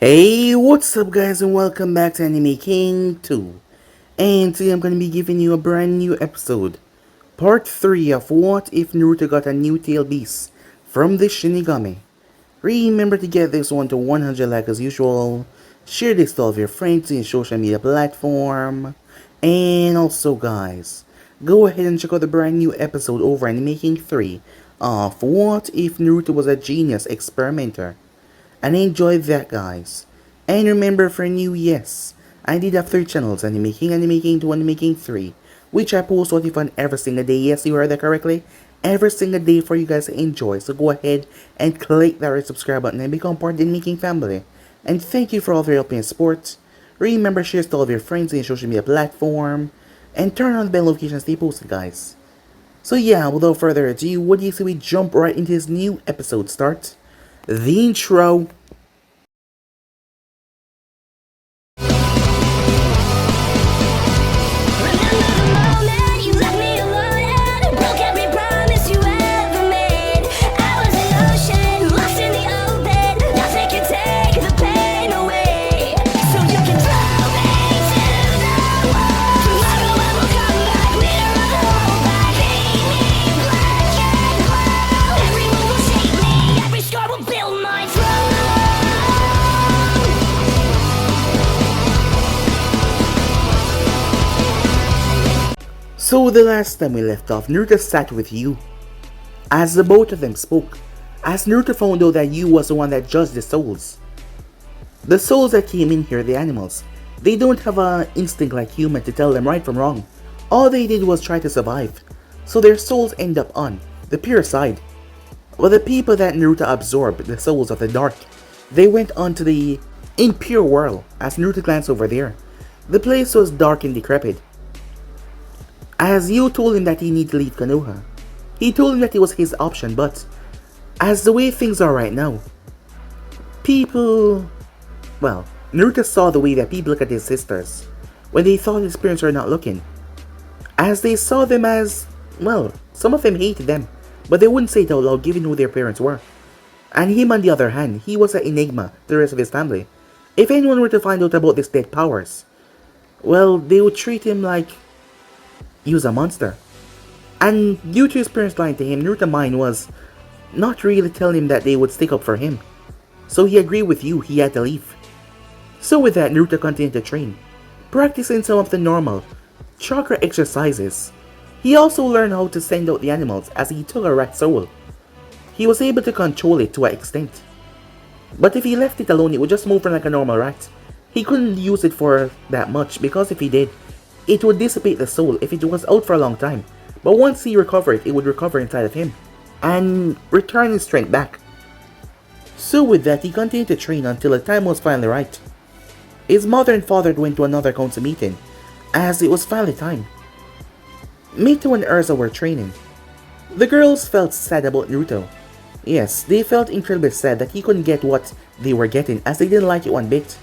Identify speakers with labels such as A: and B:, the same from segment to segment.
A: Hey, what's up guys and welcome back to Anime King 2. And today I'm going to be giving you a brand new episode. Part 3 of What If Naruto Got a New Tail Beast from the Shinigami. Remember to get this one to 100 like as usual. Share this to all of your friends in social media platform. And also guys, go ahead and check out the brand new episode over Anime King 3 of What If Naruto Was a Genius Experimenter. And enjoy that guys. And remember for new, yes, I did have 3 channels, Anime King 2, Anime King 3, which I post what fun every single day. Yes, you heard that correctly. Every single day for you guys to enjoy. So go ahead and click that red subscribe button and become part of the Anime King family. And thank you for all of your help and support. Remember share to all of your friends in social media platform. And turn on the bell notifications to stay posted guys. So yeah, without further ado, what do you say we jump right into this new episode start? The intro. So the last time we left off, Naruto sat with Yu. As the both of them spoke, as Naruto found out that Yu was the one that judged the souls. The souls that came in here, the animals, they don't have an instinct like human to tell them right from wrong. All they did was try to survive. So their souls end up on the pure side. Well, the people that Naruto absorbed, the souls of the dark, they went on to the impure world. As Naruto glanced over there, the place was dark and decrepit. As Yu told him that he needed to leave Konoha, he told him that it was his option, but as the way things are right now, Naruto saw the way that people look at his sisters when they thought his parents were not looking. As they saw them as, some of them hated them, but they wouldn't say it out loud given who their parents were. And him on the other hand, he was an enigma to the rest of his family. If anyone were to find out about his dead powers, they would treat him like he was a monster. And due to his parents lying to him, Naruto's mind was not really telling him that they would stick up for him. So he agreed with Yu, he had to leave. So with that, Naruto continued to train, practicing some of the normal chakra exercises. He also learned how to send out the animals as he took a rat soul. He was able to control it to an extent. But if he left it alone, it would just move around like a normal rat. He couldn't use it for that much because if he did, it would dissipate the soul if it was out for a long time. But once he recovered, it would recover inside of him and return his strength back. So with that, he continued to train until the time was finally right. His mother and father went to another council meeting as it was finally time. Mito and Erza were training. The girls felt sad about Naruto. Yes, they felt incredibly sad that he couldn't get what they were getting as they didn't like it one bit.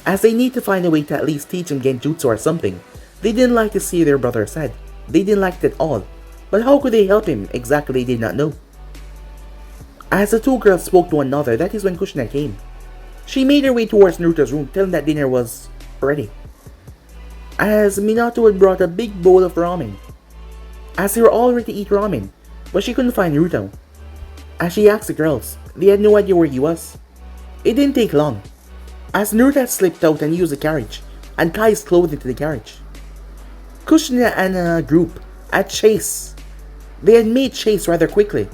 A: As they need to find a way to at least teach him genjutsu or something. They didn't like to see their brother sad. They didn't like it at all. But how could they help him? Exactly, they did not know. As the two girls spoke to one another, that is when Kushina came. She made her way towards Naruto's room, telling that dinner was ready. As Minato had brought a big bowl of ramen. As they were all ready to eat ramen, but she couldn't find Naruto. As she asked the girls, they had no idea where he was. It didn't take long. As Naruto had slipped out and used the carriage, and Kai's clothes into the carriage. Kushina and a group at chase. They had made chase rather quickly.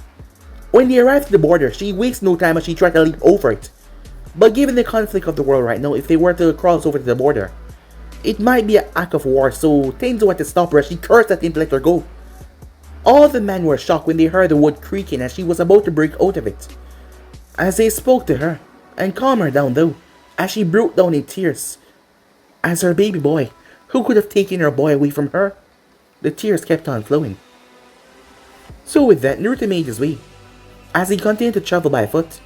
A: When they arrived at the border, she wasted no time as she tried to leap over it. But given the conflict of the world right now, if they were to cross over to the border, it might be an act of war, so Tenzo had to stop her as she cursed at him to let her go. All the men were shocked when they heard the wood creaking as she was about to break out of it. As they spoke to her, and calmed her down though, as she broke down in tears. As her baby boy, who could have taken her boy away from her? The tears kept on flowing. So with that, Naruto made his way. As he continued to travel by foot,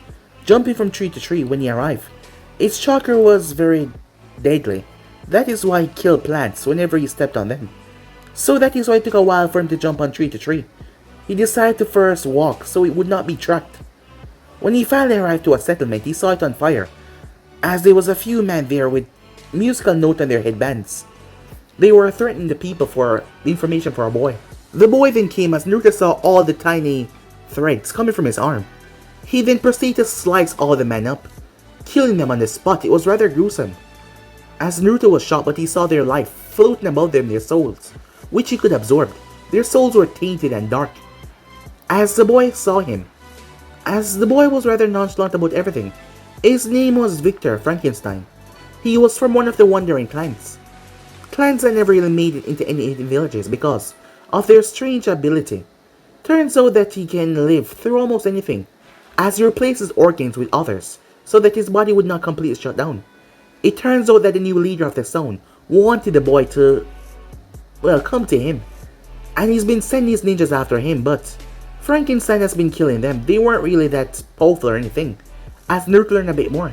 A: jumping from tree to tree when he arrived. Its chakra was very deadly. That is why he killed plants whenever he stepped on them. So that is why it took a while for him to jump on tree to tree. He decided to first walk so it would not be tracked. When he finally arrived to a settlement, he saw it on fire. as there was a few men there with musical note on their headbands. They were threatening the people for information for a boy. The boy then came as Naruto saw all the tiny threads coming from his arm. He then proceeded to slice all the men up, killing them on the spot. It was rather gruesome, as Naruto was shocked, but he saw their life floating above them, their souls, which he could absorb. Their souls were tainted and dark. As the boy saw him, as the boy was rather nonchalant about everything. His name was Victor Frankenstein. He was from one of the wandering clans. Clans that never really made it into any villages because of their strange ability. Turns out that he can live through almost anything, as he replaces organs with others, so that his body would not completely shut down. It turns out that the new leader of the zone wanted the boy to, well, come to him. And he's been sending his ninjas after him, but Frankenstein has been killing them. They weren't really that powerful or anything. As Naruto learned a bit more,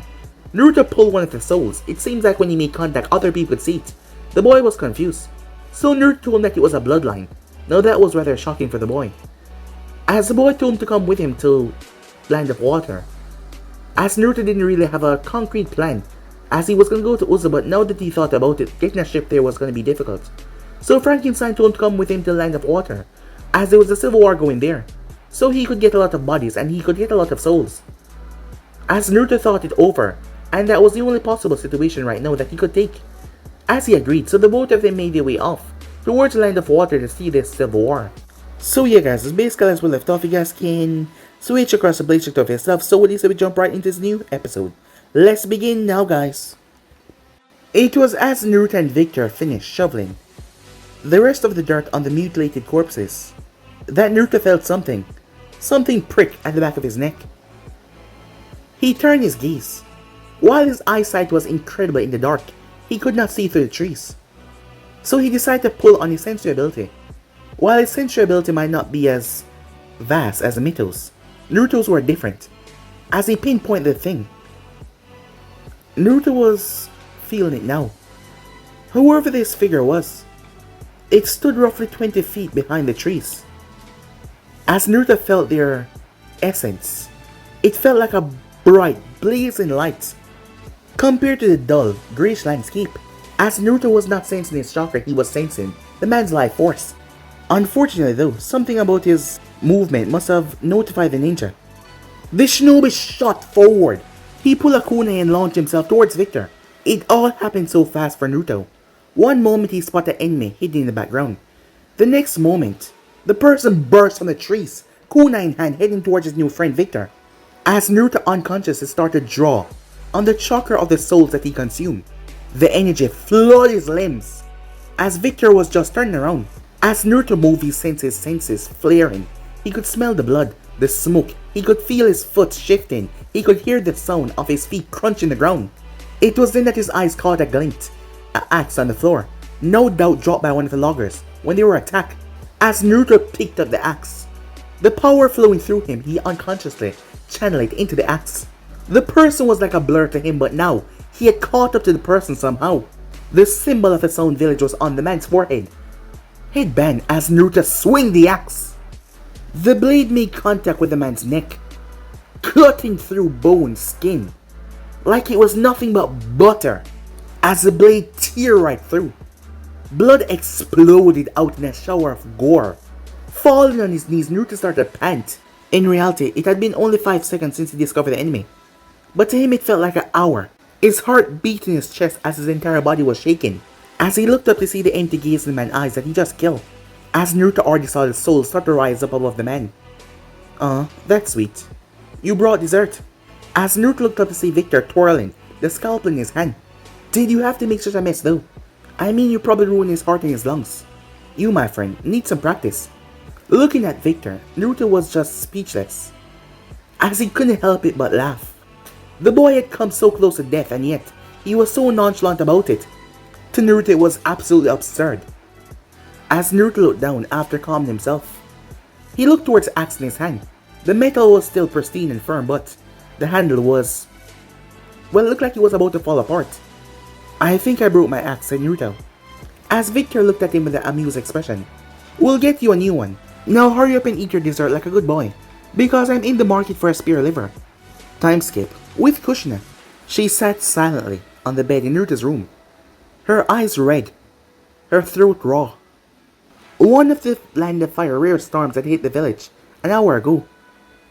A: Naruto pulled one of the souls. It seems like when he made contact, other people could see it. The boy was confused, so Naruto told him that it was a bloodline. Now that was rather shocking for the boy, as the boy told him to come with him to Land of Water. As Naruto didn't really have a concrete plan, as he was going to go to Uza, but now that he thought about it, getting a ship there was going to be difficult. So Frankenstein told him to come with him to Land of Water, as there was a civil war going there, so he could get a lot of bodies and he could get a lot of souls. As Naruto thought it over, and that was the only possible situation right now that he could take. As he agreed, so the both of them made their way off towards the Land of Water to see this civil war. So yeah guys, that's basically as we left off. You guys can switch across the blade of yourself. So with this, we jump right into this new episode. Let's begin now guys. It was as Naruto and Victor finished shoveling the rest of the dirt on the mutilated corpses that Naruto felt something prick at the back of his neck. He turned his gaze. While his eyesight was incredible in the dark, he could not see through the trees. So he decided to pull on his sensory ability. While his sensory ability might not be as vast as Mito's, Naruto's were different. As he pinpointed the thing, Naruto was feeling it now. Whoever this figure was, it stood roughly 20 feet behind the trees. As Naruto felt their essence, it felt like a bright, blazing light compared to the dull, grayish landscape. As Naruto was not sensing his chakra, he was sensing the man's life force. Unfortunately though, something about his movement must have notified the ninja. The shinobi shot forward. He pulled a kunai and launched himself towards Victor. It all happened so fast for Naruto. One moment he spotted an enemy hidden in the background. The next moment, the person burst from the trees, kunai in hand, heading towards his new friend Victor. As Naruto unconsciously started to draw on the chakra of the souls that he consumed, the energy flooded his limbs. As Victor was just turning around, as Naruto moved, he sensed his senses flaring. He could smell the blood, the smoke. He could feel his foot shifting. He could hear the sound of his feet crunching the ground. It was then that his eyes caught a glint. An axe on the floor, no doubt dropped by one of the loggers when they were attacked. As Naruto picked up the axe, the power flowing through him, he unconsciously channeled it into the axe. The person was like a blur to him, but now he had caught up to the person somehow. The symbol of the Sound Village was on the man's forehead. Headband as Naruto swung the axe. The blade made contact with the man's neck, cutting through bone, skin, like it was nothing but butter. As the blade teared right through, blood exploded out in a shower of gore. Falling on his knees, Naruto started to pant. In reality, it had been only 5 seconds since he discovered the enemy, but to him it felt like an hour. His heart beat in his chest as his entire body was shaking, as he looked up to see the empty gaze in the man's eyes that he just killed. As Naruto already saw his soul start to rise up above the man. That's sweet. You brought dessert. As Naruto looked up to see Victor twirling the scalpel in his hand. Did you have to make such a mess though? I mean, you probably ruined his heart and his lungs. You, my friend, need some practice. Looking at Victor, Naruto was just speechless, as he couldn't help it but laugh. The boy had come so close to death, and yet he was so nonchalant about it. To Naruto, it was absolutely absurd. As Naruto looked down after calming himself, he looked towards the axe in his hand. The metal was still pristine and firm, but the handle was, well, it looked like it was about to fall apart. I think I broke my axe, said Naruto, as Victor looked at him with an amused expression. We'll get you a new one. Now hurry up and eat your dessert like a good boy, because I'm in the market for a spare liver. Time skip. With Kushina. She sat silently on the bed in Naruto's room, her eyes red, her throat raw. One of the land of fire rare storms that hit the village an hour ago,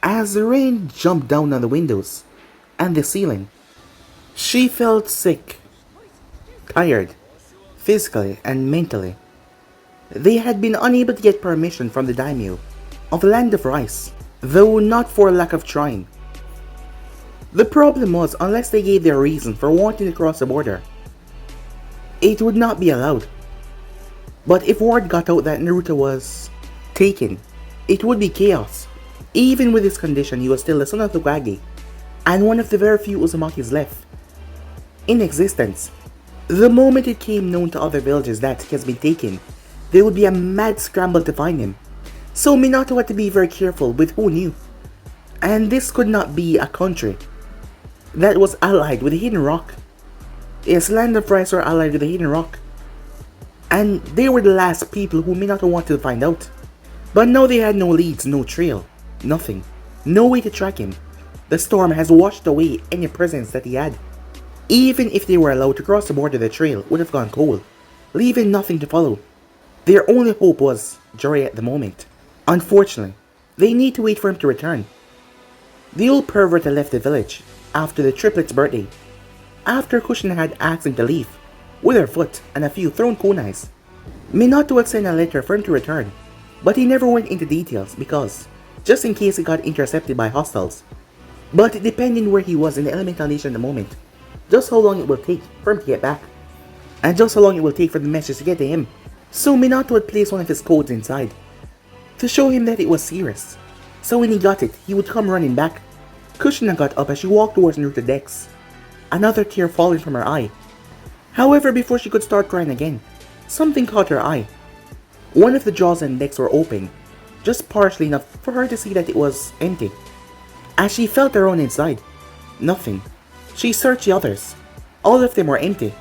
A: as the rain jumped down on the windows and the ceiling. She felt sick, tired, physically and mentally. They had been unable to get permission from the daimyo of the land of rice, though not for lack of trying. The problem was, unless they gave their reason for wanting to cross the border, it would not be allowed. But if word got out that Naruto was taken, it would be chaos. Even with his condition, he was still the son of the Hokage, and one of the very few Uzumakis left in existence. The moment it came known to other villages that he has been taken, there would be a mad scramble to find him. So Minato had to be very careful with who knew. And this could not be a country that was allied with the Hidden Rock. Yes, Land of Rice were allied with the Hidden Rock. And they were the last people who Minato wanted to find out. But now they had no leads, no trail, nothing. No way to track him. The storm has washed away any presence that he had. Even if they were allowed to cross the border, the trail would have gone cold, leaving nothing to follow. Their only hope was Jory at the moment. Unfortunately, they need to wait for him to return. The old pervert had left the village after the triplets' birthday, after Kushina had asked him to leave, with her foot and a few thrown kunais. Minato had sent a letter for him to return, but he never went into details because, just in case he got intercepted by hostiles. But depending where he was in the elemental nation at the moment, just how long it will take for him to get back, and just how long it will take for the message to get to him. So Minato had placed one of his codes inside, to show him that it was serious. So when he got it, he would come running back. Kushina got up as she walked towards Naruto's decks, another tear falling from her eye. However, before she could start crying again, something caught her eye. One of the jaws and decks were open, just partially enough for her to see that it was empty. As she felt around inside, nothing. She searched the others. All of them were empty.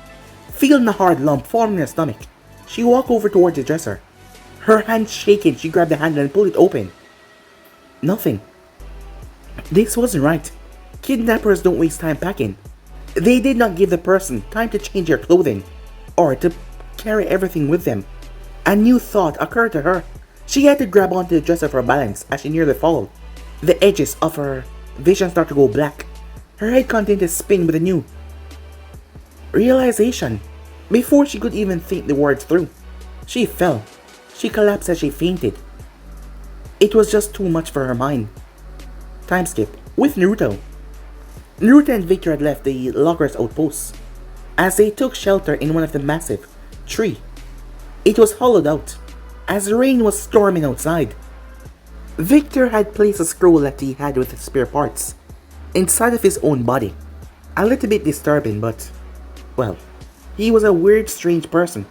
A: Feeling a hard lump forming in her stomach, she walked over towards the dresser. Her hand shaking, she grabbed the handle and pulled it open. Nothing. This wasn't right. Kidnappers don't waste time packing. They did not give the person time to change their clothing, or to carry everything with them. A new thought occurred to her. She had to grab onto the dresser for balance as she nearly fell. The edges of her vision started to go black. Her head continued to spin with a new realization. Before she could even think the words through, she fell. She collapsed as she fainted. It was just too much for her mind. Time skip with Naruto. Naruto and Victor had left the loggers' outposts as they took shelter in one of the massive tree. It was hollowed out as the rain was storming outside. Victor had placed a scroll that he had with spare parts inside of his own body. A little bit disturbing, but, well, he was a weird, strange person.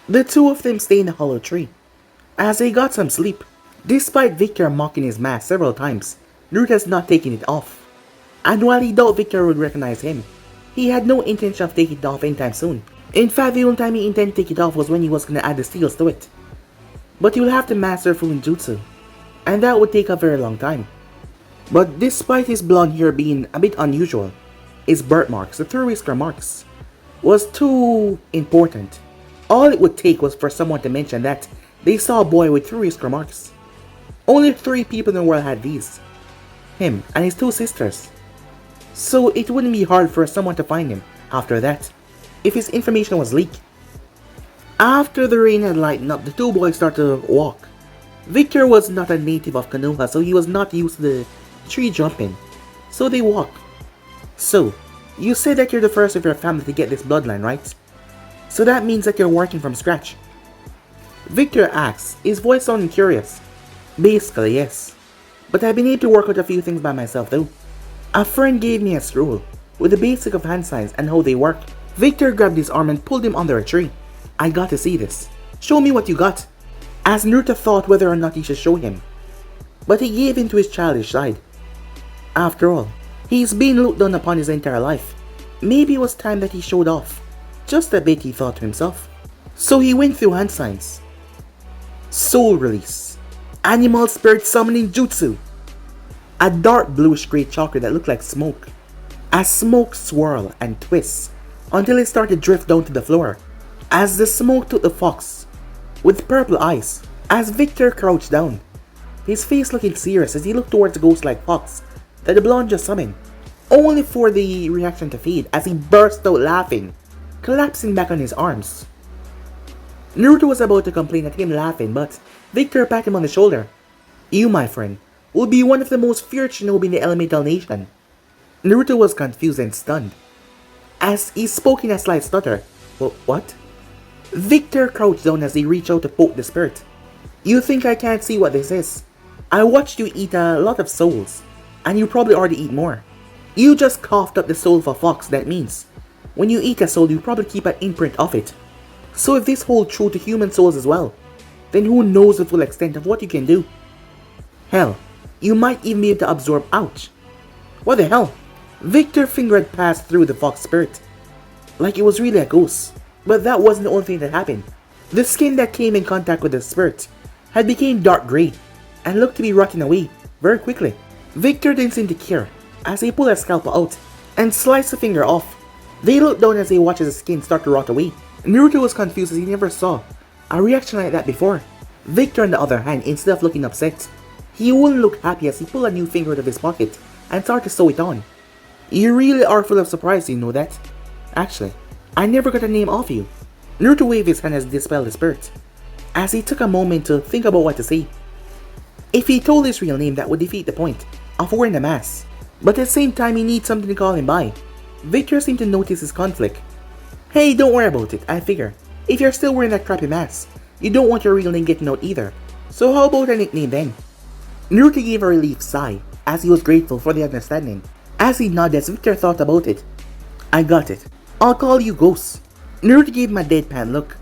A: The two of them stayed in the hollow tree as they got some sleep. Despite Victor mocking his mask several times, Naruto has not taken it off. And while he thought Victor would recognize him, he had no intention of taking it off anytime soon. In fact, the only time he intended to take it off was when he was going to add the steels to it. But he will have to master Fuinjutsu, and that would take a very long time. But despite his blonde hair being a bit unusual, his birthmarks, the 3 whisker marks, was too important. All it would take was for someone to mention that they saw a boy with 3 whisker marks. Only 3 people in the world had these. Him and his 2 sisters. So it wouldn't be hard for someone to find him after that, if his information was leaked. After the rain had lightened up, the 2 boys started to walk. Victor was not a native of Konoha, so he was not used to the tree jumping. So they walked. So, you said that you're the first of your family to get this bloodline, right? So that means that you're working from scratch. Victor asks, his voice sounding curious. Basically, yes. But I've been able to work out a few things by myself though. A friend gave me a scroll with the basic of hand signs and how they work. Victor grabbed his arm and pulled him under a tree. I got to see this. Show me what you got. As Naruto thought whether or not he should show him. But he gave in to his childish side. After all, he's been looked down upon his entire life. Maybe it was time that he showed off. Just a bit, he thought to himself. So he went through hand signs. Soul release. Animal spirit summoning jutsu. A dark bluish grey chakra that looked like smoke. as smoke swirled and twists until it started to drift down to the floor. As the smoke took the fox with purple eyes, as Victor crouched down, his face looking serious as he looked towards the ghost-like fox that the blonde just summoned, only for the reaction to fade as he burst out laughing, collapsing back on his arms. Naruto was about to complain at him laughing, but Victor patted him on the shoulder. "You, my friend, will be one of the most feared shinobi in the Elemental Nation." Naruto was confused and stunned, as he spoke in a slight stutter. What? Victor crouched down as he reached out to poke the spirit. "You think I can't see what this is? I watched you eat a lot of souls, and you probably already eat more. You just coughed up the soul of a fox, that means when you eat a soul, you probably keep an imprint of it. So if this holds true to human souls as well, then who knows the full extent of what you can do? Hell, you might even be able to absorb." Ouch. What the hell? Victor's finger had passed through the fox spirit, like it was really a ghost. But that wasn't the only thing that happened. The skin that came in contact with the spirit had become dark grey, and looked to be rotting away very quickly. Victor didn't seem to care, as he pulled a scalpel out, and sliced the finger off. They looked down as they watched the skin start to rot away. Naruto was confused as he never saw a reaction like that before. Victor, on the other hand, instead of looking upset, he wouldn't look happy as he pulled a new finger out of his pocket and started to sew it on. "You really are full of surprise, you know that? Actually, I never got a name off you." Naruto waved his hand as he dispelled the spirit, as he took a moment to think about what to say. If he told his real name, that would defeat the point of wearing the mask, but at the same time he needs something to call him by. Victor seemed to notice his conflict. "Hey, don't worry about it. I figure if you're still wearing that crappy mask, you don't want your real name getting out either. So how about a nickname then?" Naruto gave a relieved sigh as he was grateful for the understanding. As he nodded as Victor thought about it. "I got it. I'll call you Ghost." Naruto gave him a deadpan look.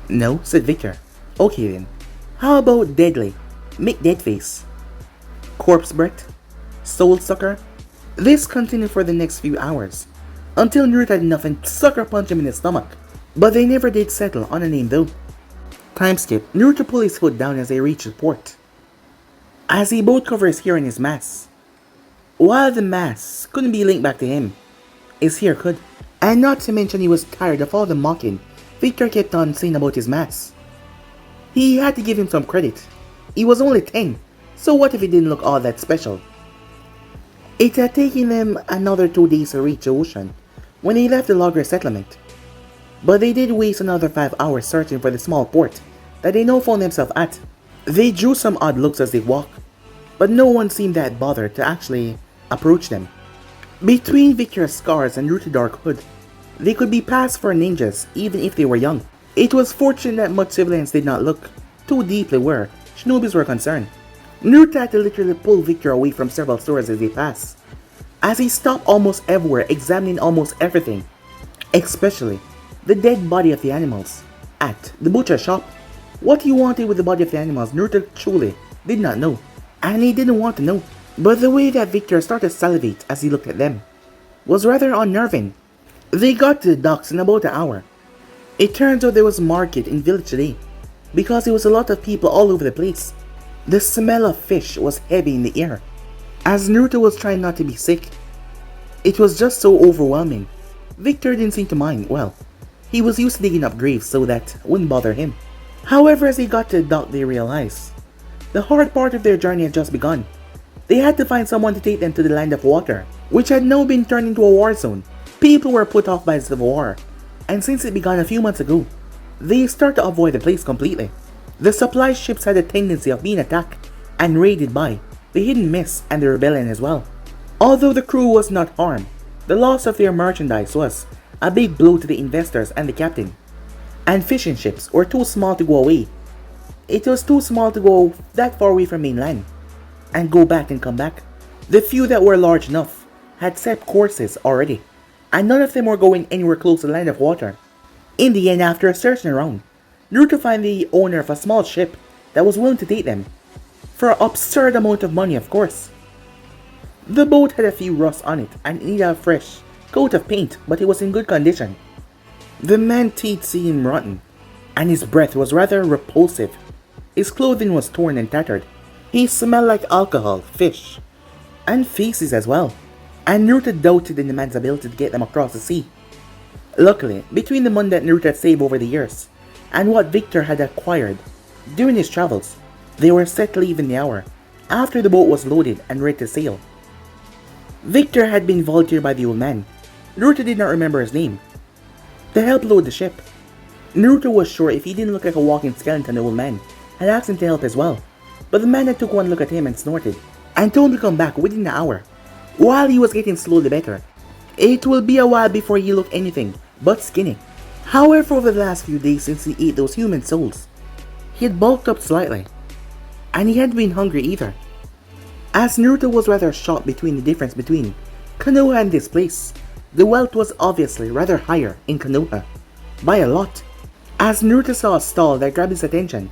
A: "No," said Victor. "Okay then. How about Deadly? Make Deadface. Corpse Breath? Soul Sucker?" This continued for the next few hours, until Naruto had enough and sucker punched him in the stomach. But they never did settle on a name though. Time skip. Naruto pulled his hood down as they reached the port, as he both covered his hair in his mask. While the mask couldn't be linked back to him, his hair could. And not to mention he was tired of all the mocking Victor kept on saying about his mask. He had to give him some credit. He was only 10, so what if he didn't look all that special? It had taken them another 2 days to reach the ocean when they left the logger settlement. But they did waste another 5 hours searching for the small port that they now found themselves at. They drew some odd looks as they walked, but no one seemed that bothered to actually approach them. Between Victor's scars and Naruto's dark hood, they could be passed for ninjas even if they were young. It was fortunate that much civilians did not look too deeply where shinobis were concerned. Naruto had to literally pull Victor away from several stores as they passed, as he stopped almost everywhere examining almost everything, especially the dead body of the animals at the butcher shop. What he wanted with the body of the animals, Naruto truly did not know, and he didn't want to know. But the way that Victor started to salivate as he looked at them was rather unnerving. They got to the docks in about an hour. It turns out there was a market in village today, because there was a lot of people all over the place. The smell of fish was heavy in the air, as Naruto was trying not to be sick. It was just so overwhelming. Victor didn't seem to mind. Well, he was used to digging up graves, so that wouldn't bother him. However, as they got to the dock, they realized the hard part of their journey had just begun. They had to find someone to take them to the land of water, which had now been turned into a war zone. People were put off by the civil war, and since it began a few months ago, they started to avoid the place completely. The supply ships had a tendency of being attacked and raided by the Hidden Mist and the rebellion as well. Although the crew was not harmed, the loss of their merchandise was a big blow to the investors and the captain. And fishing ships were too small to go away. It was too small to go that far away from mainland and go back and come back. The few that were large enough had set courses already, and none of them were going anywhere close to the land of water. In the end, after searching around, Naruto found the owner of a small ship that was willing to take them, for an absurd amount of money, of course. The boat had a few rusts on it and needed a fresh coat of paint, but it was in good condition. The man's teeth seemed rotten, and his breath was rather repulsive. His clothing was torn and tattered. He smelled like alcohol, fish, and feces as well. and Naruto doubted in the man's ability to get them across the sea. Luckily, between the money that Naruto had saved over the years, and what Victor had acquired during his travels, they were set to leave in the hour, after the boat was loaded and ready to sail. Victor had been volunteered by the old man. Naruto did not remember his name, to help load the ship. Naruto was sure if he didn't look like a walking skeleton, the old man had asked him to help as well, but the man had took one look at him and snorted, and told him to come back within the hour. While he was getting slowly better, it will be a while before he looked anything but skinny. However, over the last few days since he ate those human souls, he had bulked up slightly, and he hadn't been hungry either. As Naruto was rather shocked between the difference between Konoha and this place, the wealth was obviously rather higher in Konoha, by a lot. As Naruto saw a stall that grabbed his attention,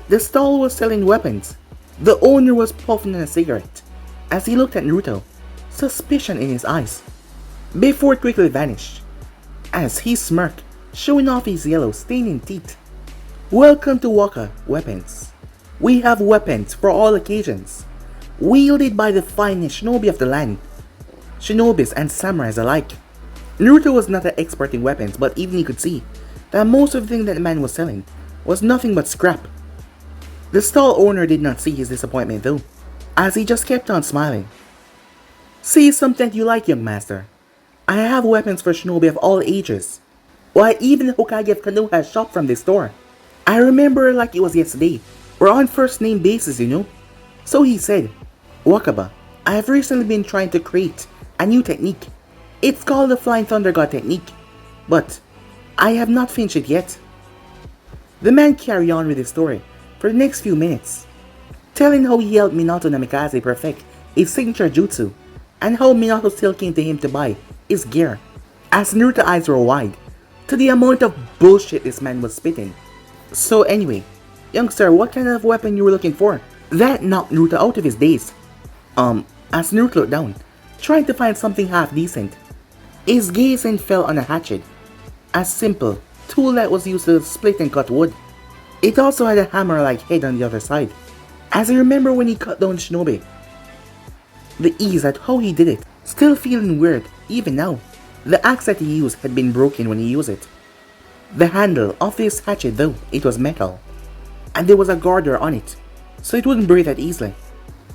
A: the stall was selling weapons. The owner was puffing on a cigarette as he looked at Naruto, suspicion in his eyes, before it quickly vanished, as he smirked, showing off his yellow staining teeth. Welcome to Waka Weapons. We have weapons for all occasions, wielded by the finest shinobi of the land, shinobis and samurais alike. Naruto was not an expert in weapons, but even he could see that most of the things that the man was selling was nothing but scrap. The stall owner did not see his disappointment though, as he just kept on smiling. See something you like, young master. I have weapons for shinobi of all ages. Why, even the Hokage of Konoha has shopped from this store. I remember like it was yesterday. We're on first name basis, you know. So he said, Wakaba, I have recently been trying to create a new technique. It's called the Flying Thunder God technique, but I have not finished it yet. The man carried on with his story for the next few minutes, telling how he helped Minato Namikaze perfect his signature jutsu, and how Minato still came to him to buy his gear, as Naruto's eyes were wide to the amount of bullshit this man was spitting. So anyway, youngster, what kind of weapon you were looking for? That knocked Naruto out of his daze. As Naruto looked down, trying to find something half decent, his gaze then fell on a hatchet, a simple tool that was used to split and cut wood. It also had a hammer-like head on the other side, as I remember when he cut down Shinobi. The ease at how he did it, still feeling weird even now. The axe that he used had been broken when he used it. The handle of this hatchet though, it was metal, and there was a garter on it, so it wouldn't break that easily.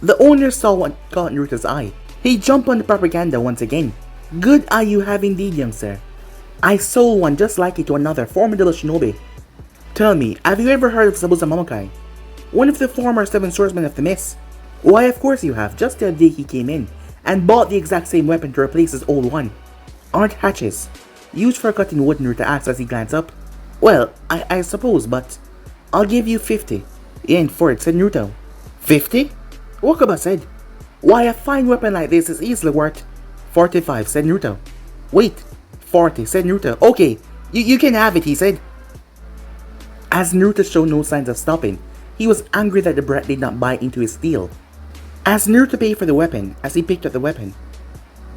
A: The owner saw what caught Naruto's eye. He jumped on the propaganda once again. Good eye you have indeed, young sir. I sold one just like it to another formidable shinobi. Tell me, have you ever heard of Zabuza Momokai? One of the former 7 swordsmen of the mist? Why, of course you have. Just the other day he came in and bought the exact same weapon to replace his old one. Aren't hatches used for cutting wood? Naruto asked as he glanced up. Well, I suppose, but I'll give you 50 yen for it, said Naruto. 50? Wakaba said. Why, a fine weapon like this is easily worth 45, said Naruto. Wait, 40, said Naruto. Okay, you can have it, he said. As Naruto showed no signs of stopping, he was angry that the brat did not buy into his steal. As Naruto paid for the weapon, as he picked up the weapon,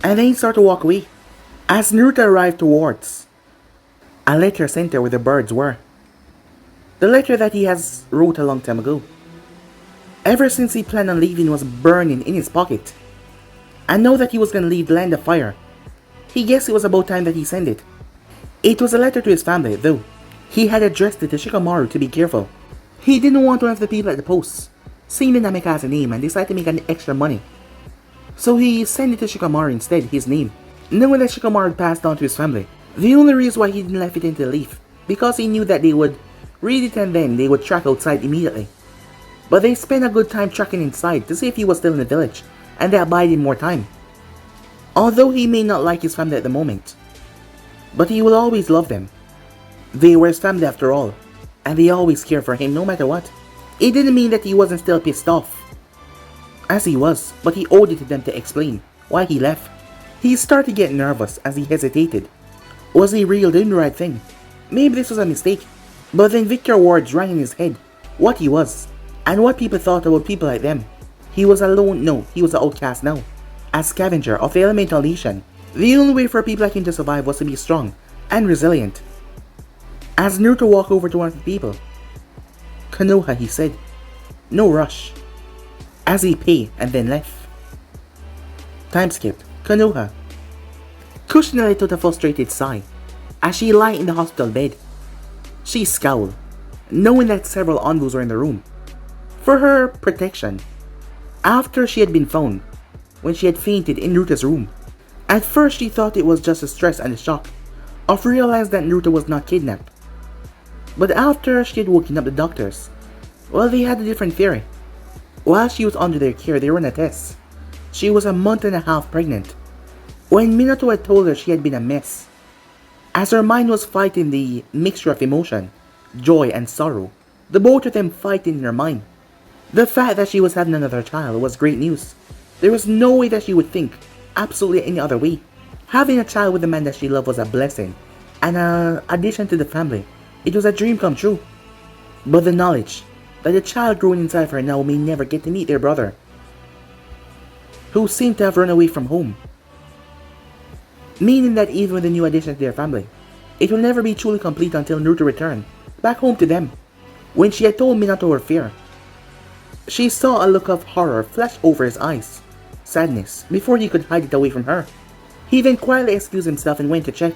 A: and then he started to walk away. As Naruto arrived towards a letter center where the birds were. The letter that he has wrote a long time ago. Ever since he planned on leaving was burning in his pocket. And now that he was going to leave the land of fire, he guessed it was about time that he sent it. It was a letter to his family, though. He had addressed it to Shikamaru to be careful. He didn't want one of the people at the post seeing the Namikaze name and decided to make an extra money. So he sent it to Shikamaru instead, his name, knowing that Shikamaru had passed on to his family. The only reason why he didn't leave it into the leaf, because he knew that they would read it and then they would track outside immediately. But they spent a good time tracking inside to see if he was still in the village, and that buyed him more time. Although he may not like his family at the moment, but he will always love them. They were his family after all, and they always cared for him no matter what. It didn't mean that he wasn't still pissed off, as he was, but he owed it to them to explain why he left. He started to get nervous as he hesitated. Was he really doing the right thing? Maybe this was a mistake. But then Victor's words rang in his head what he was, and what people thought about people like them. He was alone, no, he was an outcast now. A scavenger of the elemental nation. The only way for people like him to survive was to be strong and resilient. As Naruto walked over to one of the people, Konoha, he said, no rush, as he paid and then left. Time skipped. Konoha. Kushina let out a frustrated sigh as she lay in the hospital bed. She scowled, knowing that several envoys were in the room for her protection after she had been found when she had fainted in Naruto's room. At first she thought it was just the stress and the shock of realizing that Naruto was not kidnapped. But after she had woken up the doctors, well, they had a different theory. While she was under their care, they ran a test. She was a month and a half pregnant when Minato had told her she had been a mess. As her mind was fighting the mixture of emotion, joy and sorrow, the both of them fighting in her mind. The fact that she was having another child was great news. There was no way that she would think absolutely any other way. Having a child with the man that she loved was a blessing and an addition to the family. It was a dream come true. But the knowledge that the child growing inside of her now may never get to meet their brother, who seemed to have run away from home, meaning that even with a new addition to their family, it will never be truly complete until Naruto returned back home to them. When she had told Minato her fear, she saw a look of horror flash over his eyes, sadness, before he could hide it away from her. He then quietly excused himself and went to check.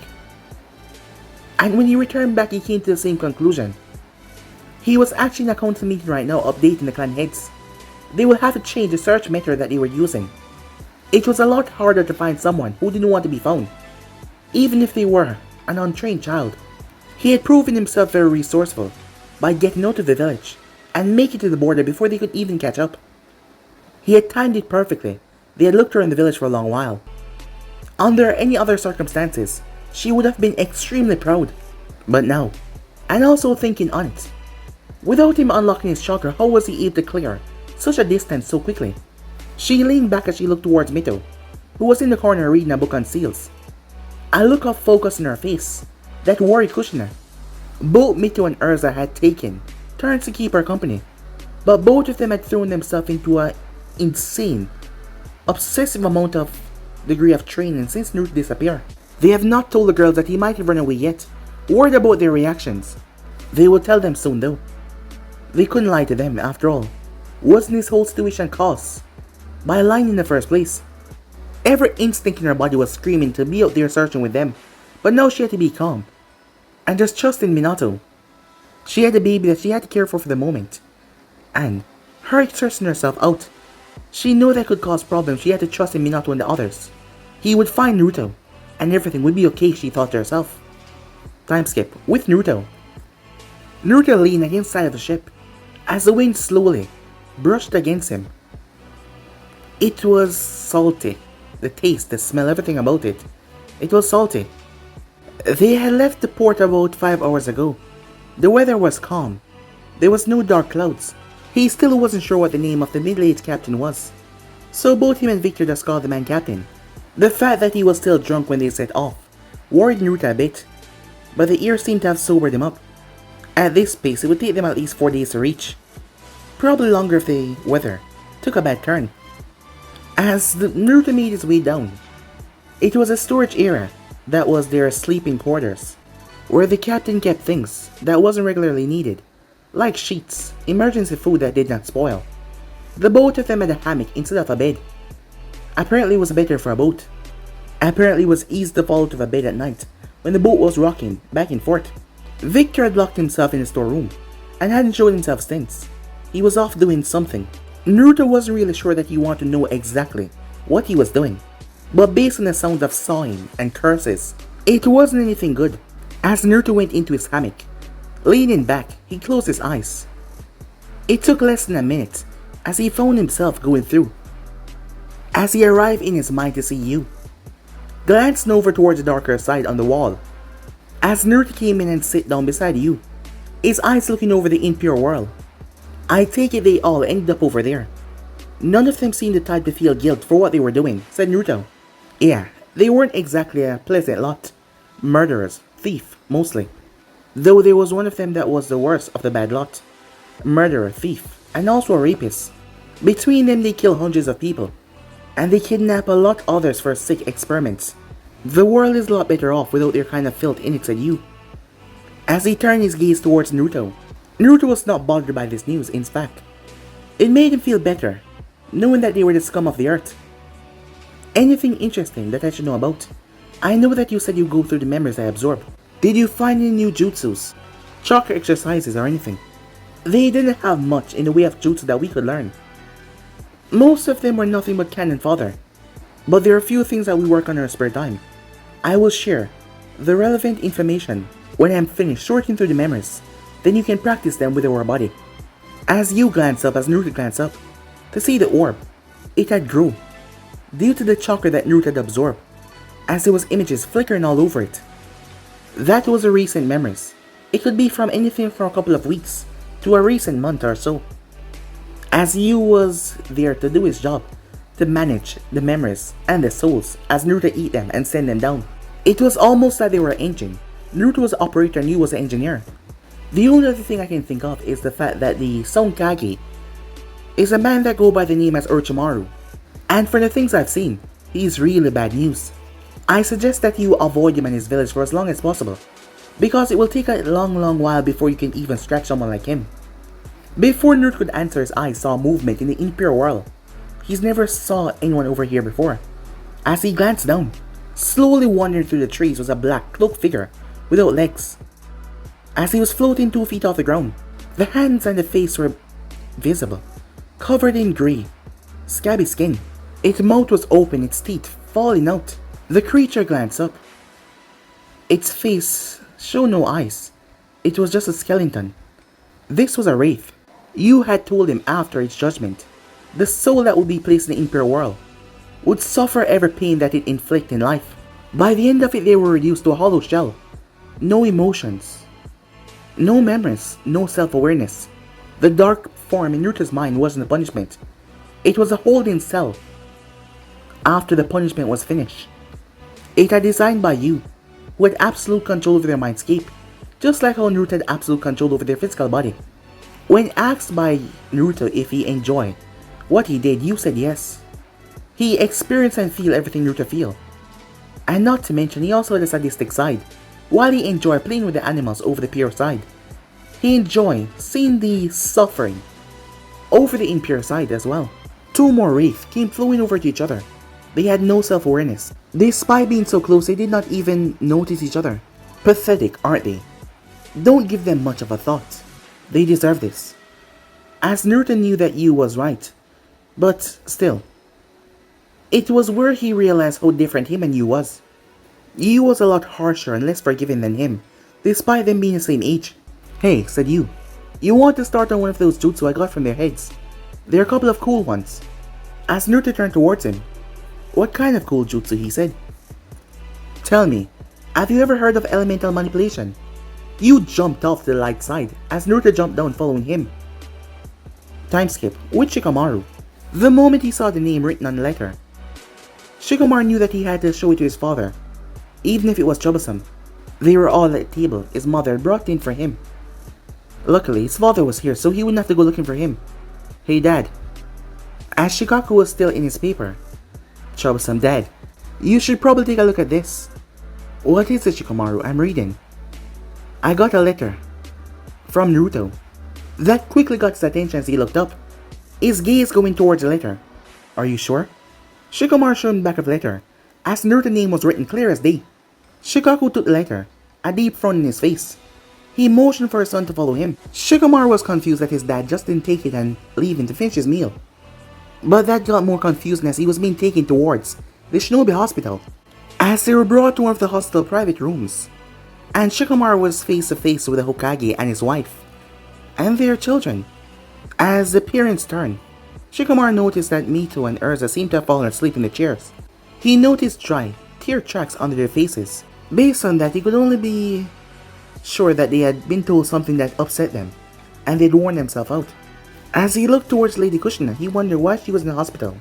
A: And when he returned back, he came to the same conclusion. He was actually in a council meeting right now updating the clan heads. They will have to change the search method that they were using. It was a lot harder to find someone who didn't want to be found, even if they were an untrained child. He had proven himself very resourceful by getting out of the village and making it to the border before they could even catch up. He had timed it perfectly. They had looked around the village for a long while. Under any other circumstances, she would have been extremely proud. But now, and also thinking on it, without him unlocking his chakra, how was he able to clear such a distance so quickly? She leaned back as she looked towards Mito, who was in the corner reading a book on seals. A look of focus in her face that worried Kushina. Both Mito and Erza had taken turns to keep her company, but both of them had thrown themselves into an insane, obsessive amount of degree of training since Naruto disappeared. They have not told the girls that he might have run away yet, worried about their reactions. They will tell them soon though. They couldn't lie to them, after all. Wasn't this whole situation caused by lying in the first place? Every instinct in her body was screaming to be out there searching with them, but now she had to be calm and just trust in Minato. She had a baby that she had to care for the moment, and her exerting herself out, she knew that could cause problems. She had to trust in Minato and the others. He would find Naruto, and everything would be okay, she thought to herself. Time skip with Naruto. Naruto leaned against the side of the ship as the wind slowly brushed against him. It was salty. The taste, the smell, everything about it. It was salty. They had left the port about 5 hours ago. The weather was calm. There was no dark clouds. He still wasn't sure what the name of the middle-aged captain was, so both him and Victor just called the man captain. The fact that he was still drunk when they set off worried Naruto a bit, but the ear seemed to have sobered him up. At this pace, it would take them at least 4 days to reach. Probably longer if the weather took a bad turn. As Naruto made his way down, it was a storage area that was their sleeping quarters, where the captain kept things that wasn't regularly needed, like sheets, emergency food that did not spoil. The both of them had a hammock instead of a bed. Apparently it was better for a boat. Apparently it was easy to fall out of a bed at night when the boat was rocking back and forth. Victor had locked himself in the storeroom and hadn't shown himself since. He was off doing something. Naruto wasn't really sure that he wanted to know exactly what he was doing, but based on the sound of sawing and curses, it wasn't anything good. As Naruto went into his hammock, leaning back, he closed his eyes. It took less than a minute as he found himself going through. As he arrived in his mind to see you, glancing over towards the darker side on the wall. As Naruto came in and sit down beside you, his eyes looking over the impure world. I take it they all ended up over there. None of them seemed the type to feel guilt for what they were doing, said Naruto. Yeah, they weren't exactly a pleasant lot. Murderers, thief, mostly. Though there was one of them that was the worst of the bad lot. Murderer, thief, and also a rapist. Between them they kill hundreds of people, and they kidnap a lot others for sick experiments. The world is a lot better off without their kind of filth in it, said you. As he turned his gaze towards Naruto, Naruto was not bothered by this news, in fact. It made him feel better, knowing that they were the scum of the earth. Anything interesting that I should know about? I know that you said you go through the memories I absorb. Did you find any new jutsus, chakra exercises or anything? They didn't have much in the way of jutsu that we could learn. Most of them were nothing but cannon fodder. But there are a few things that we work on in our spare time. I will share the relevant information when I'm finished sorting through the memories. Then you can practice them with your body. As you glance up, as Naruto glanced up, to see the orb, it had grew, due to the chakra that Naruto had absorbed, as there was images flickering all over it. That was a recent memories. It could be from anything from a couple of weeks to a recent month or so. As Yu was there to do his job, to manage the memories and the souls as Naruto eat them and send them down. It was almost like they were an engine. Naruto was the operator and Yu was the engineer. The only other thing I can think of is the fact that the Sonkage is a man that go by the name as Orochimaru. And for the things I've seen, he's really bad news. I suggest that you avoid him and his village for as long as possible, because it will take a long while before you can even scratch someone like him. Before Naruto could answer, his eyes saw movement in the Imperial world. He's never saw anyone over here before. As he glanced down, slowly wandering through the trees was a black cloaked figure without legs. As he was floating 2 feet off the ground, the hands and the face were visible, covered in grey, scabby skin. Its mouth was open, its teeth falling out. The creature glanced up. Its face showed no eyes. It was just a skeleton. This was a wraith. You had told him after its judgment, the soul that would be placed in the Imperial world would suffer every pain that it inflicted in life. By the end of it, they were reduced to a hollow shell. No emotions, no memories, no self-awareness. The dark form in Naruto's mind wasn't a punishment. It was a holding cell. After the punishment was finished, it had designed by you, who had absolute control over their mindscape, just like how Naruto had absolute control over their physical body. When asked by Naruto if he enjoyed what he did, you said yes. He experienced and feel everything Naruto feel. And not to mention, he also had a sadistic side. While he enjoyed playing with the animals over the pure side, he enjoyed seeing the suffering over the impure side as well. 2 more wraiths came flowing over to each other. They had no self-awareness. Despite being so close, they did not even notice each other. Pathetic, aren't they? Don't give them much of a thought. They deserve this. As Naruto knew that Yu was right, but still, it was where he realized how different him and Yu was. Yu was a lot harsher and less forgiving than him, despite them being the same age. Hey, said Yu, you want to start on one of those jutsu I got from their heads? There are a couple of cool ones. As Naruto turned towards him, what kind of cool jutsu, he said. Tell me, have you ever heard of elemental manipulation? Yu jumped off to the light side as Naruto jumped down following him. Time skip, with Shikamaru. The moment he saw the name written on the letter, Shikamaru knew that he had to show it to his father, even if it was troublesome. They were all at the table his mother had brought in for him. Luckily, his father was here, so he wouldn't have to go looking for him. Hey Dad. As Shikaku was still in his paper. Troublesome Dad, you should probably take a look at this. What is it, Shikamaru? I'm reading. I got a letter. From Naruto. That quickly got his attention as he looked up, his gaze going towards the letter. Are you sure? Shikamaru showed him the back of the letter, as Naruto's name was written clear as day. Shikaku took the letter, a deep frown in his face. He motioned for his son to follow him. Shikamaru was confused that his dad just didn't take it and leave him to finish his meal. But that got more confusing as he was being taken towards the Shinobi hospital. As they were brought to one of the hospital private rooms, and Shikamaru was face to face with the Hokage and his wife, and their children. As the parents turned, Shikamaru noticed that Mito and Erza seemed to have fallen asleep in the chairs. He noticed dry, tear tracks under their faces. Based on that, he could only be sure that they had been told something that upset them, and they'd worn themselves out. As he looked towards Lady Kushina, he wondered why she was in the hospital.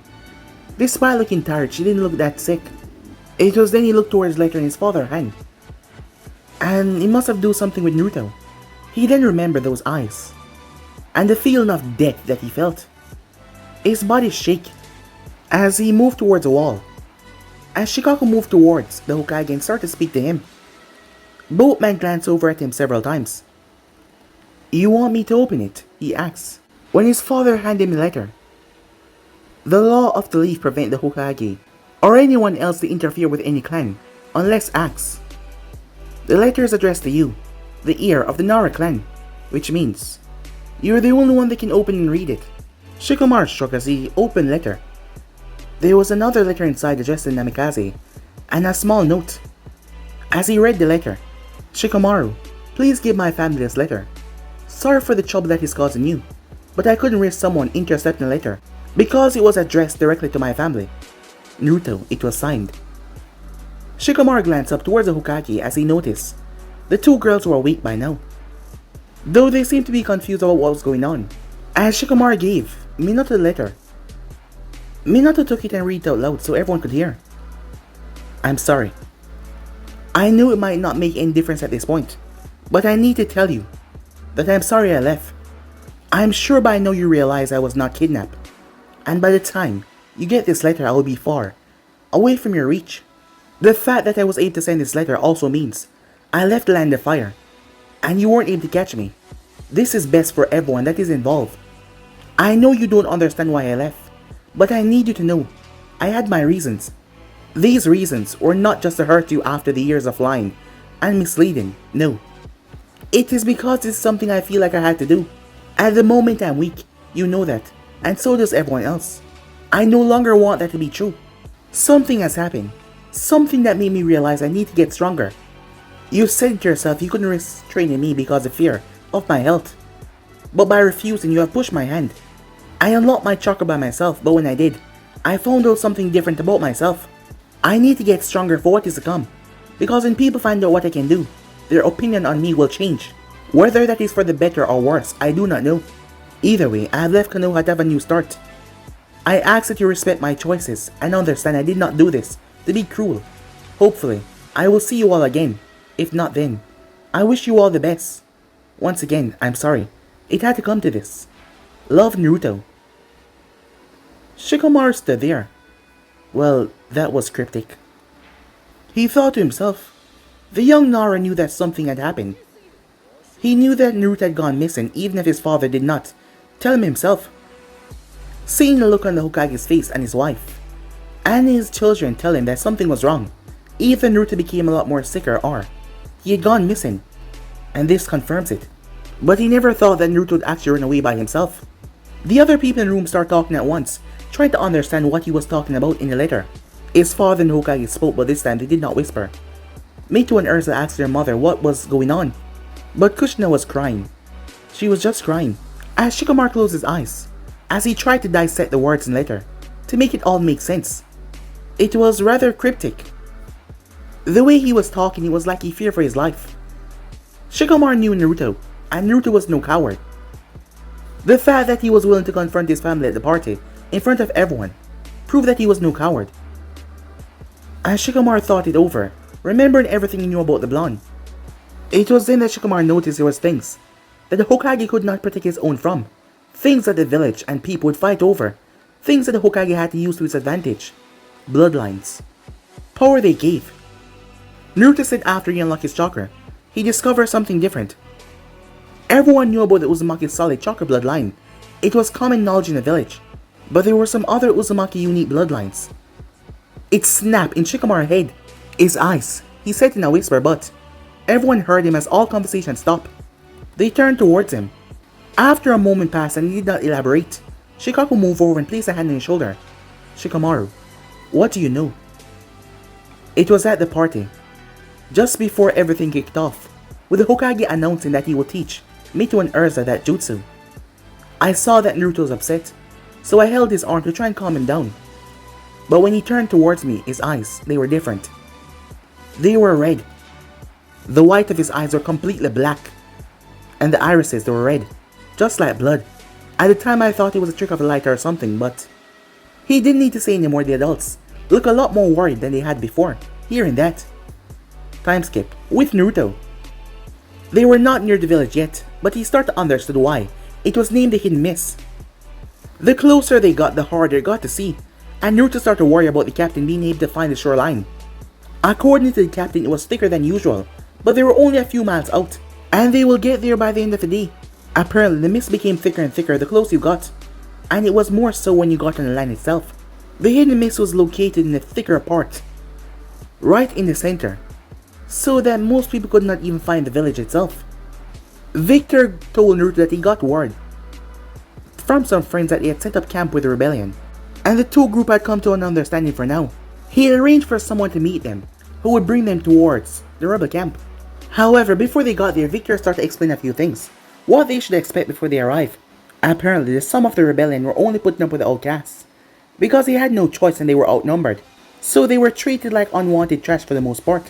A: Despite looking tired, she didn't look that sick. It was then he looked towards the letter in his father's hand, and he must have done something with Naruto. He then remembered those eyes, and the feeling of death that he felt. His body shook as he moved towards the wall. As Shikaku moved towards the Hokage and started to speak to him, both men glanced over at him several times. You want me to open it? He asked. When his father handed him the letter, the law of the leaf prevented the Hokage or anyone else to interfere with any clan, unless asked. The letter is addressed to you, the heir of the Nara clan, which means you're the only one that can open and read it. Shikamaru struck as he opened letter. There was another letter inside addressed to Namikaze, and a small note. As he read the letter, Shikamaru, please give my family this letter. Sorry for the trouble that is causing you, but I couldn't risk someone intercepting the letter because it was addressed directly to my family. Naruto, it was signed. Shikamaru glanced up towards the Hokage as he noticed the two girls were awake by now, though they seemed to be confused about what was going on. As Shikamaru gave Minato the letter, Minato took it and read it out loud so everyone could hear. I'm sorry. I knew it might not make any difference at this point, but I need to tell you that I'm sorry I left. I'm sure by now you realize I was not kidnapped, and by the time you get this letter I will be far away from your reach. The fact that I was able to send this letter also means I left the land of fire, and you weren't able to catch me. This is best for everyone that is involved. I know you don't understand why I left, but I need you to know I had my reasons. These reasons were not just to hurt you after the years of lying and misleading, no. It is because this is something I feel like I had to do. At the moment I'm weak, you know that, and so does everyone else. I no longer want that to be true. Something has happened, something that made me realize I need to get stronger. You said to yourself you couldn't risk training me because of fear of my health, but by refusing you have pushed my hand. I unlocked my chakra by myself, but when I did, I found out something different about myself. I need to get stronger for what is to come, because when people find out what I can do, their opinion on me will change. Whether that is for the better or worse, I do not know. Either way, I have left Konoha to have a new start. I ask that you respect my choices and understand I did not do this to be cruel. Hopefully, I will see you all again. If not then, I wish you all the best. Once again, I'm sorry. It had to come to this. Love, Naruto. Shikamaru stood there. Well, that was cryptic. He thought to himself, the young Nara knew that something had happened. He knew that Naruto had gone missing even if his father did not tell him himself. Seeing the look on the Hokage's face and his wife, and his children tell him that something was wrong, even Naruto became a lot more sicker or he had gone missing, and this confirms it. But he never thought that Naruto would actually run away by himself. The other people in the room start talking at once, trying to understand what he was talking about in the letter. His father and Hokage spoke, but this time they did not whisper. Mito and Erza asked their mother what was going on, but Kushina was crying. She was just crying. As Shikamaru closed his eyes, as he tried to dissect the words in the letter, to make it all make sense. It was rather cryptic. The way he was talking, it was like he feared for his life. Shikamaru knew Naruto, and Naruto was no coward. The fact that he was willing to confront his family at the party, in front of everyone, proved that he was no coward. As Shikamaru thought it over, remembering everything he knew about the blonde, it was then that Shikamaru noticed there was things that the Hokage could not protect his own from. Things that the village and people would fight over. Things that the Hokage had to use to his advantage. Bloodlines. Power they gave. Naruto said after he unlocked his chakra, he discovered something different. Everyone knew about the Uzumaki's solid chakra bloodline. It was common knowledge in the village. But there were some other Uzumaki unique bloodlines. It snapped in Shikamaru's head. His eyes, he said in a whisper, but everyone heard him as all conversation stopped. They turned towards him. After a moment passed and he did not elaborate, Shikaku moved over and placed a hand on his shoulder. Shikamaru, what do you know? It was at the party, just before everything kicked off, with the Hokage announcing that he would teach Mito and Erza that jutsu. I saw that Naruto was upset, so I held his arm to try and calm him down. But when he turned towards me, his eyes, they were different. They were red. The white of his eyes were completely black, and the irises, they were red, just like blood. At the time I thought it was a trick of a lighter or something, but he didn't need to say anymore. The adults look a lot more worried than they had before, hearing that. Time skip, with Naruto. They were not near the village yet, but he started to understand why it was named the Hidden Mist. The closer they got, the harder it got to see, and Naruto started to worry about the captain being able to find the shoreline. According to the captain, it was thicker than usual, but they were only a few miles out, and they will get there by the end of the day. Apparently, the mist became thicker and thicker the closer you got, and it was more so when you got on the land itself. The hidden mist was located in a thicker part, right in the center, so that most people could not even find the village itself. Victor told Naruto that he got word from some friends that he had set up camp with the rebellion, and the two groups had come to an understanding for now. He had arranged for someone to meet them, who would bring them towards the rebel camp. However, before they got there, Victor started to explain a few things, what they should expect before they arrive. Apparently, some of the rebellion were only putting up with the outcasts, because they had no choice and they were outnumbered, so they were treated like unwanted trash for the most part.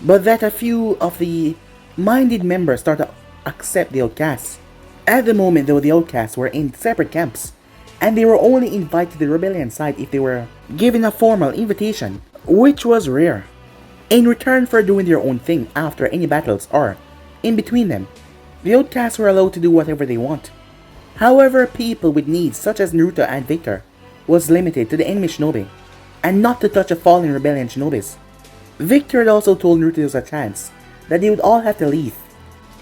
A: But that a few of the minded members started to accept the outcasts. At the moment though, the outcasts were in separate camps, and they were only invited to the rebellion side if they were given a formal invitation, which was rare, in return for doing their own thing after any battles or in between them. The outcasts were allowed to do whatever they want. However, people with needs such as Naruto and Victor was limited to the enemy shinobi, and not to touch a fallen rebellion shinobis. Victor had also told Naruto there was a chance that they would all have to leave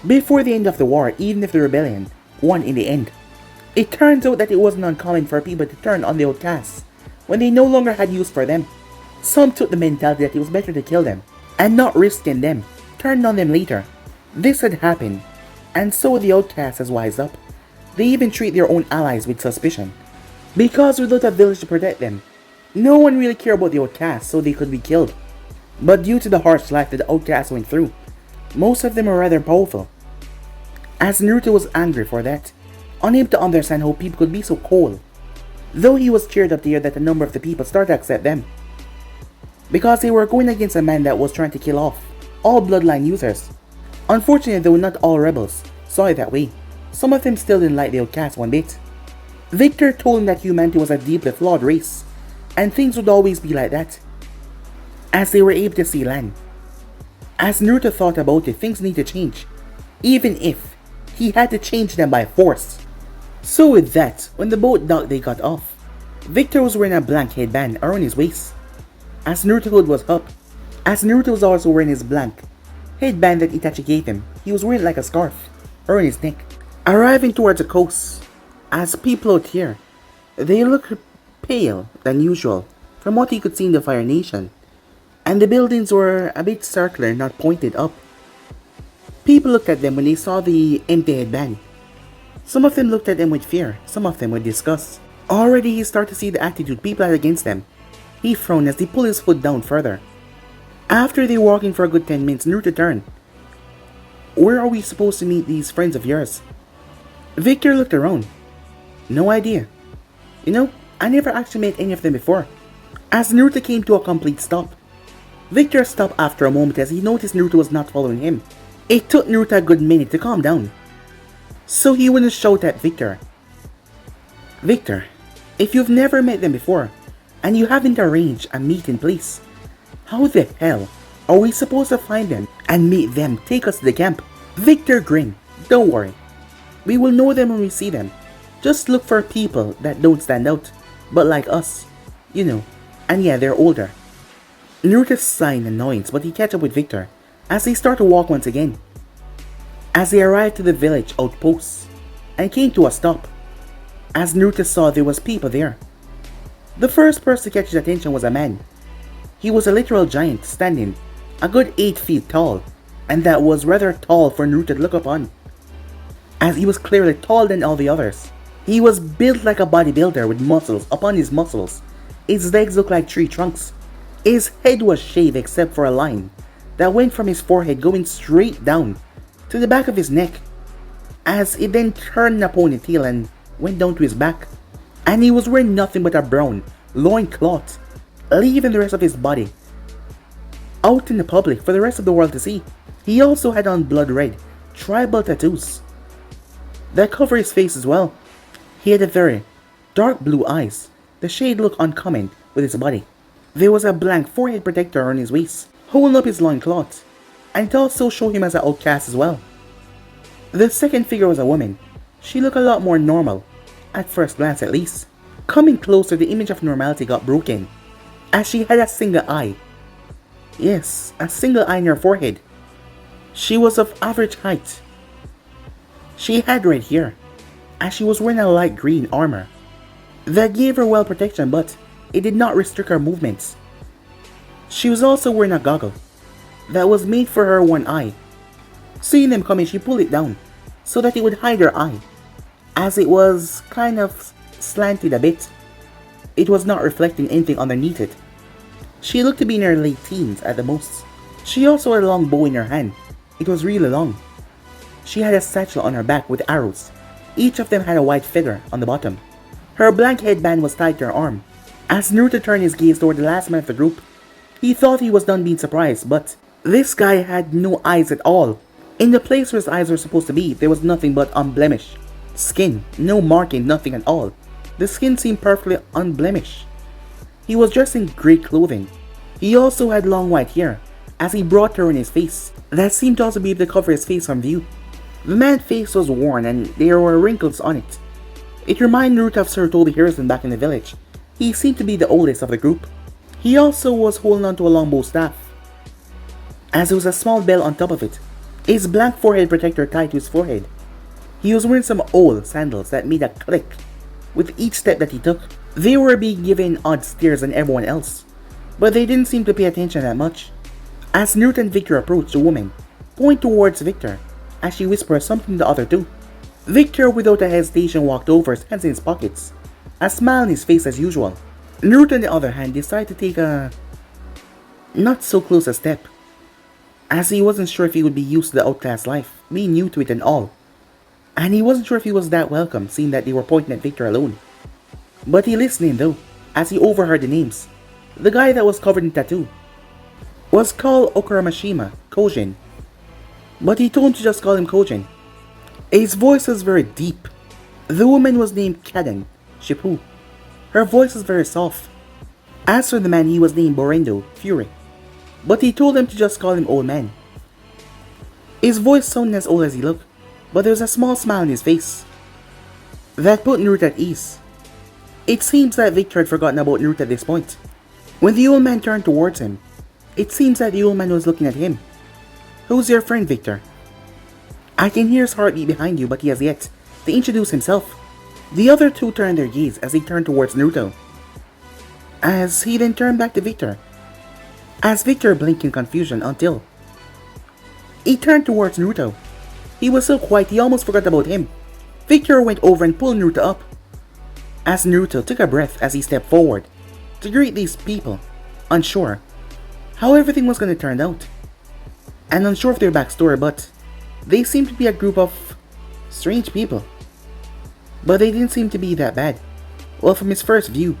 A: before the end of the war, even if the rebellion won in the end. It turns out that it wasn't uncommon for people to turn on the outcasts when they no longer had use for them. Some took the mentality that it was better to kill them, and not risking them turned on them later. This had happened, and so the outcasts has wised up. They even treat their own allies with suspicion, because without a village to protect them, no one really cared about the outcasts, so they could be killed. But due to the harsh life that the outcasts went through, most of them were rather powerful. As Naruto was angry for that, unable to understand how people could be so cold, though he was cheered up to hear that a number of the people started to accept them, because they were going against a man that was trying to kill off all bloodline users. Unfortunately though, not all rebels saw it that way. Some of them still didn't like the outcasts one bit. Victor told him that humanity was a deeply flawed race, and things would always be like that, as they were able to see land. As Naruto thought about it, things need to change, even if he had to change them by force. So with that, when the boat docked, they got off. Victor was wearing a blank headband around his waist, as Naruto's hood was up. As Naruto was also wearing his blank headband that Itachi gave him, he was wearing like a scarf around his neck. Arriving towards the coast, as people out here, they look pale than usual from what he could see in the Fire Nation, and the buildings were a bit circular, not pointed up. People looked at them when they saw the empty headband. Some of them looked at them with fear, some of them with disgust. Already he started to see the attitude people had against them. He frowned as he pulled his foot down further. After they were walking for a good 10 minutes, Naruto turned. "Where are we supposed to meet these friends of yours?" Victor looked around. "No idea. You know, I never actually met any of them before." As Naruto came to a complete stop, Victor stopped after a moment as he noticed Naruto was not following him. It took Naruto a good minute to calm down, so he wouldn't shout at Victor. "Victor, if you've never met them before, and you haven't arranged a meeting place, how the hell are we supposed to find them and meet them, take us to the camp?" Victor grinned. "Don't worry. We will know them when we see them. Just look for people that don't stand out, but like us, you know, and yeah, they're older." Naruto sighed in annoyance, but he catch up with Victor as they start to walk once again. As they arrived to the village outpost and came to a stop, as Naruto saw there was people there. The first person to catch his attention was a man. He was a literal giant, standing a good 8 feet tall, and that was rather tall for Naruto to look upon, as he was clearly taller than all the others. He was built like a bodybuilder with muscles upon his muscles. His legs looked like tree trunks. His head was shaved except for a line that went from his forehead going straight down to the back of his neck, as it then turned in a ponytail and went down to his back. And he was wearing nothing but a brown loincloth, leaving the rest of his body out in the public for the rest of the world to see. He also had on blood red tribal tattoos that cover his face as well. He had a very dark blue eyes. The shade looked uncommon with his body. There was a blank forehead protector on his waist, holding up his loincloth, and it also showed him as an outcast as well. The second figure was a woman. She looked a lot more normal, at first glance at least. Coming closer, the image of normality got broken, as she had a single eye. Yes, a single eye in her forehead. She was of average height. She had red hair, as she was wearing a light green armor that gave her well protection, but it did not restrict her movements. She was also wearing a goggle that was made for her one eye. Seeing them coming, she pulled it down so that it would hide her eye, as it was kind of slanted a bit. It was not reflecting anything underneath it. She looked to be in her late teens at the most. She also had a long bow in her hand. It was really long. She had a satchel on her back with arrows. Each of them had a white feather on the bottom. Her blank headband was tied to her arm. As Naruto turned his gaze toward the last man of the group, he thought he was done being surprised, but this guy had no eyes at all. In the place where his eyes were supposed to be, there was nothing but unblemished skin, no marking, nothing at all. The skin seemed perfectly unblemished. He was dressed in grey clothing. He also had long white hair, as he brought her in his face, that seemed to also be able to cover his face from view. The man's face was worn and there were wrinkles on it. It reminded Naruto of Sir Toby Harrison back in the village. He seemed to be the oldest of the group. He also was holding onto a longbow staff, as there was a small bell on top of it. His blank forehead protector tied to his forehead. He was wearing some old sandals that made a click with each step that he took. They were being given odd stares than everyone else, but they didn't seem to pay attention that much. As Naruto and Victor approached, the woman pointed towards Victor as she whispered something to the other two. Victor, without a hesitation, walked over, his hands in his pockets, a smile on his face as usual. Naruto, on the other hand, decided to take a not so close a step, as he wasn't sure if he would be used to the outcast life, being new to it and all. And he wasn't sure if he was that welcome, seeing that they were pointing at Victor alone. But he listened in though, as he overheard the names. The guy that was covered in tattoo was called Okaramashima Kojin, but he told him to just call him Kojin. His voice was very deep. The woman was named Kaden Shippu. Her voice was very soft. As for the man, he was named Borendo Fury, but he told him to just call him Old Man. His voice sounded as old as he looked, but there was a small smile on his face that put Naruto at ease. It seems that Victor had forgotten about Naruto at this point. When the old man turned towards him, it seems that the old man was looking at him. "Who's your friend, Victor?" "I can hear his heartbeat behind you, but he has yet to introduce himself." The other two turned their gaze as they turned towards Naruto, as he then turned back to Victor, as Victor blinked in confusion until he turned towards Naruto. He was so quiet he almost forgot about him. Victor went over and pulled Naruto up, as Naruto took a breath as he stepped forward to greet these people, unsure how everything was going to turn out, and unsure of their backstory, but they seemed to be a group of strange people. But they didn't seem to be that bad, well, from his first view.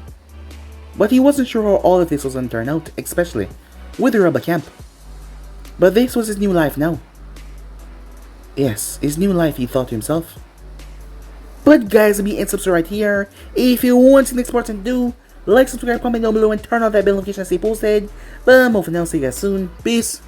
A: But he wasn't sure how all of this was going to turn out, especially with the rebel camp. But this was his new life now. Yes, his new life, he thought to himself. But guys, be and subscribe right here. If you want to see the next part to do, like, subscribe, comment down below, and turn on that bell notification to stay posted. But for now, see you guys soon. Peace.